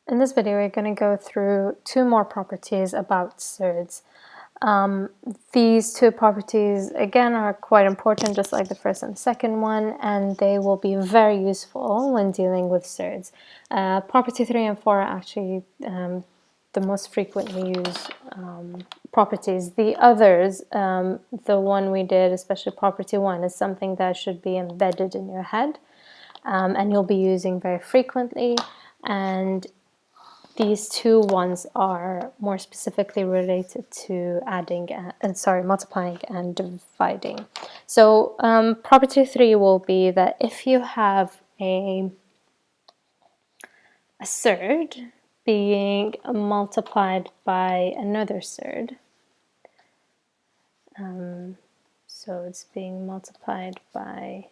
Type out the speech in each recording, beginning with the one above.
In this video, we're going to go through two more properties about surds. These two properties, again, are quite important, just like the first and second one, and they will be very useful when dealing with surds. Property 3 and 4 are actually the most frequently used properties. The others, the one we did, especially property 1, is something that should be embedded in your head, and you'll be using very frequently. And these two ones are more specifically related to multiplying and dividing. So property 3 will be that if you have a surd being multiplied by another surd, so it's being multiplied by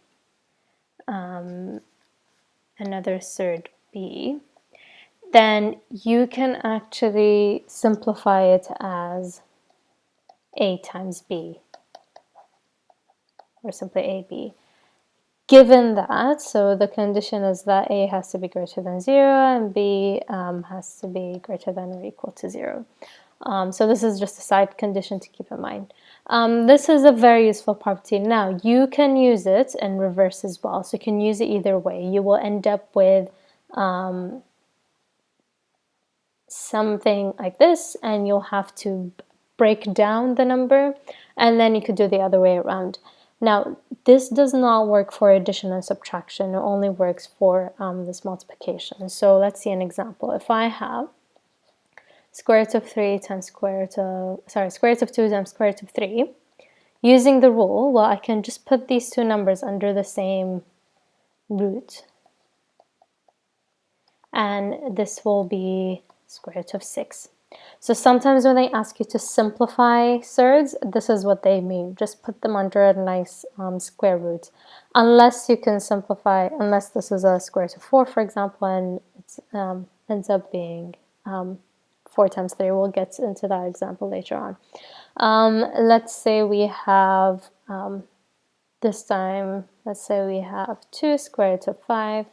another surd b, then you can actually simplify it as a times b, or simply ab. Given that, so the condition is that a has to be greater than 0 and b has to be greater than or equal to 0. So this is just a side condition to keep in mind. This is a very useful property. Now, you can use it in reverse as well, so you can use it either way. You will end up with something like this, and you'll have to break down the number, and then you could do the other way around. Now, this does not work for addition and subtraction. It only works for this multiplication. So let's see an example. If I have square root of 3 times square root of 2 times square root of 3, using the rule, well, I can just put these two numbers under the same root, and this will be square root of 6. So sometimes when they ask you to simplify surds, this is what they mean. Just put them under a nice square root. Unless you can simplify, unless this is a square root of 4, for example, and it ends up being 4 times 3. We'll get into that example later on. Let's say we have, this time, let's say we have 2 square root of 5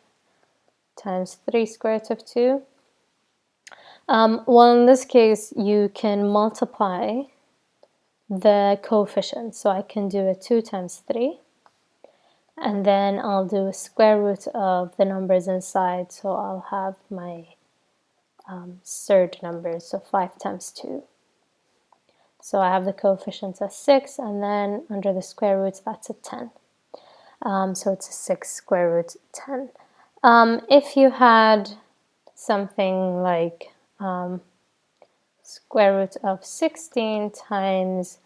times 3 square root of 2. Well, in this case, you can multiply the coefficients. So I can do a 2 times 3, and then I'll do a square root of the numbers inside. So I'll have my surd numbers, so 5 times 2. So I have the coefficients as 6, and then under the square roots, that's a 10. So it's a 6 square root 10. If you had something like square root of 16 times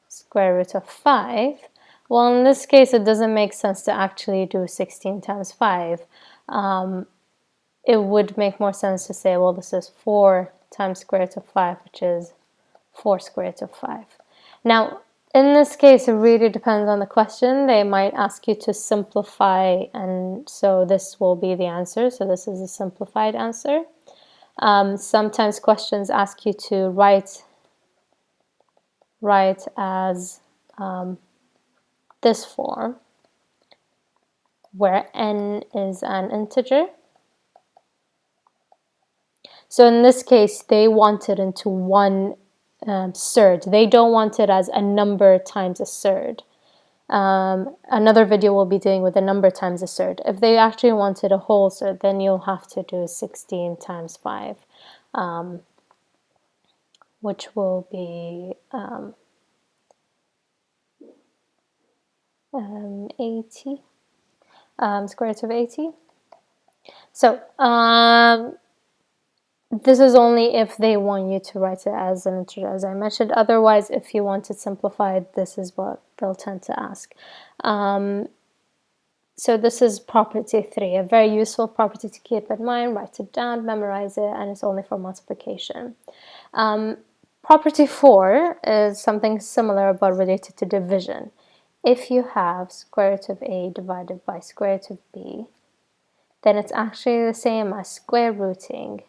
square root of 5, well, in this case, it doesn't make sense to actually do 16 times 5. It would make more sense to say, well, this is 4 times square root of 5, which is 4 square root of 5. Now, in this case, it really depends on the question. They might ask you to simplify, and so this will be the answer. So this is a simplified answer. Sometimes questions ask you to write as this form, where n is an integer. So in this case, they want it into one surd. They don't want it as a number times a surd. Another video will be dealing with a number times a surd. If they actually wanted a whole surd, then you'll have to do 16 times 5, which will be 80, square root of 80. So this is only if they want you to write it as an integer, as I mentioned. Otherwise, if you want it simplified, this is what they'll tend to ask. So this is property 3, a very useful property to keep in mind. Write it down, memorize it, and it's only for multiplication. Property 4 is something similar but related to division. If you have square root of a divided by square root of b, then it's actually the same as square rooting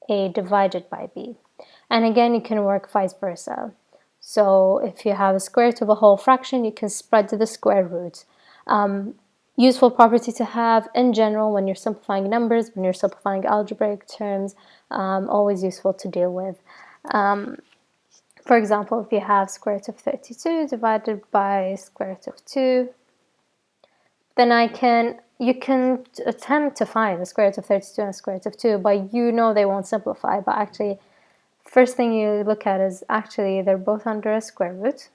a divided by b. And again, you can work vice versa. So if you have a square root of a whole fraction, you can spread to the square root. useful property to have in general when you're simplifying numbers, when you're simplifying algebraic terms, always useful to deal with. For example, if you have square root of 32 divided by square root of 2, then you can attempt to find the square root of 32 and square root of 2, but you know they won't simplify. But actually, first thing you look at is actually they're both under a square root.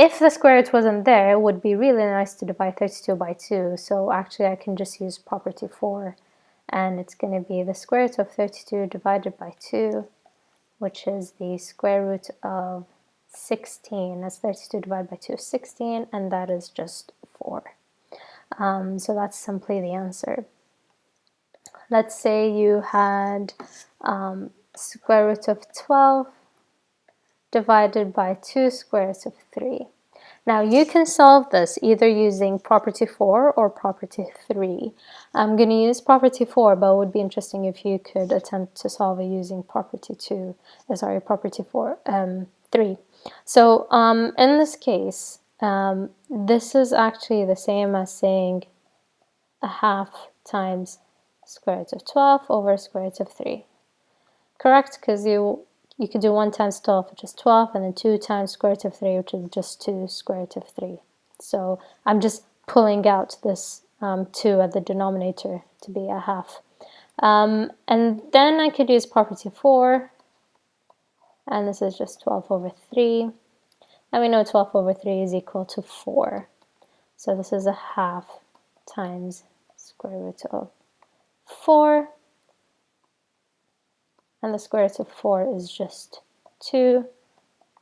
If the square root wasn't there, it would be really nice to divide 32 by 2. So actually I can just use property 4. And it's going to be the square root of 32 divided by 2, which is the square root of 16. That's 32 divided by 2 is 16, and that is just 4. So that's simply the answer. Let's say you had square root of 12 divided by 2 square roots of 3. Now you can solve this either using property 4 or property 3. I'm going to use property 4, but it would be interesting if you could attempt to solve it using property 3. So in this case, this is actually the same as saying a half times square root of 12 over square root of 3. Correct? Because you could do 1 times 12, which is 12, and then 2 times square root of 3, which is just 2 square root of 3. So I'm just pulling out this 2 at the denominator to be a half. And then I could use property 4, and this is just 12 over 3. And we know 12 over 3 is equal to 4. So this is a half times square root of 4. And the square root of 4 is just 2,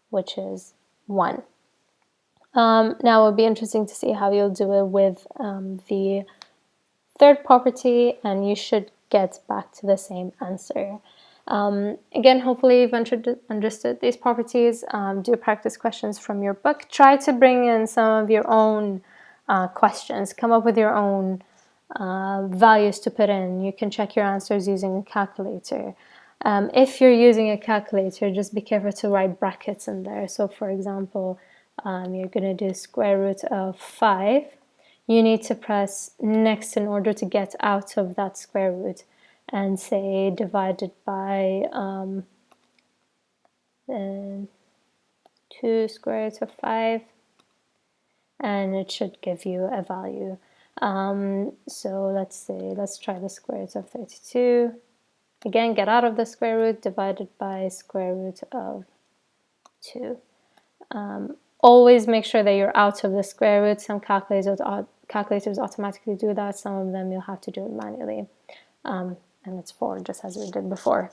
which is 1. Now it would be interesting to see how you'll do it with the third property, and you should get back to the same answer. Again, hopefully you've understood these properties. Do practice questions from your book. Try to bring in some of your own questions. Come up with your own values to put in. You can check your answers using a calculator. If you're using a calculator, just be careful to write brackets in there. So for example, you're going to do square root of 5. You need to press next in order to get out of that square root and say divided by 2 square root of 5, and it should give you a value. So let's try the square root of 32. Again, get out of the square root, divided by square root of 2. Always make sure that you're out of the square root. Some calculators automatically do that. Some of them you'll have to do it manually. And it's 4, just as we did before.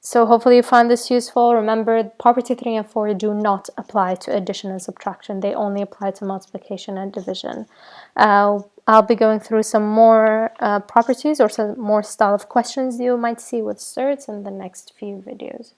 So hopefully you found this useful. Remember, property 3 and 4 do not apply to addition and subtraction. They only apply to multiplication and division. I'll be going through some more properties or some more style of questions you might see with Surds in the next few videos.